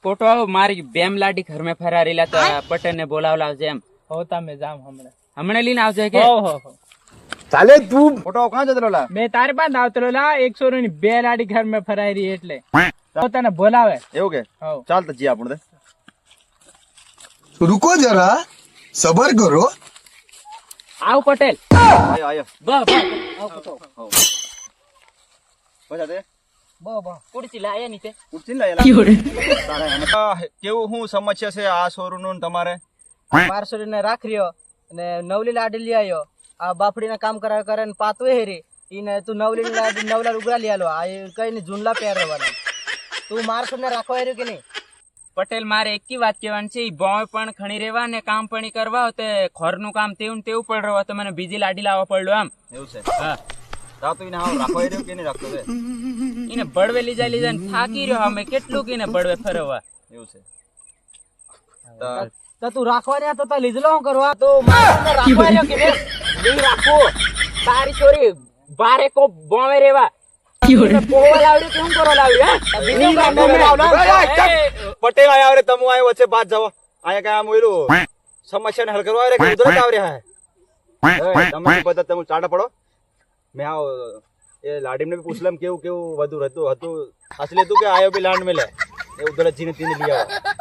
પોટો મારી બેમ લાડી ઘર में ફરા રેલા તો પટેલ ને બોલાવલા છે એમ હો તમે જામ હમણે લઈને આવજો કે હો ચાલે તું ફોટો કાં જતો લા મેં તારે પાસે આવતો લા 100 ની બે લાડી ઘર में ફરાઈ રહી એટલે તો તને બોલાવે એવું કે હો ચાલ તો જી આપણે रुको जरा सबर करो આવ પટેલ આયો આયો બસ બસ દે કુર્સી લાયા નીચે ઉઠી ને લાયેલા કેવું હું સમસ્યા છે આ સોરું નું તમારે 1200 ને રાખ રહ્યો અને નવલી લાડી લઈ આવ્યો આ બાફડી ના કામ કરાવે કરે ને પાતવે હેરી ઈને તું નવલી લાડી નવલા ઉગરા લઈ આલો આ કઈ ને જૂનલા પહેરવાના તું 1200 ને રાખવા આવ્યો કે નહીં પટેલ મારે એક વાત કહેવાની છે બોય પણ ખણી રેવા ને કામ પણ કરવા તે ખોરનું કામ તેવું પડ રહ્યો તો મને બીજી લાડી લાવવા પડ્યો આમ એવું છે હા રાવ તો એને હાવ રાખવા રહ્યો કે નહીં રાખતો છે એને બળવે લીજા લીધા ને થાકી રહ્યો અમે કેટલું કે બળવે ફરવા એવું છે તો તું રાખવા રહ્યા તો લીધલો હું કરવા તો 1200 ને રાખવા આવ્યો કે નહીં રાખો તારી છોરી બારે કો બોવે રેવા પોવા લાવડી કેમ કરો લાવડી પટેલ આયા રે તમુ આયો વચ્ચે બાદ જાવ આયા કે આમ ઓઈલું સમસ્યા ને હલ કરવા રે કે ઉધર આવ રે હે તમે બધા તમે ચાડા પડો મેં આવ એ લાડીમ ને भी પૂછલમ કેવું વધુ હતું असली તું કે આયો भी लांड में ले એ ઉધર જીને તીને લઈ આવો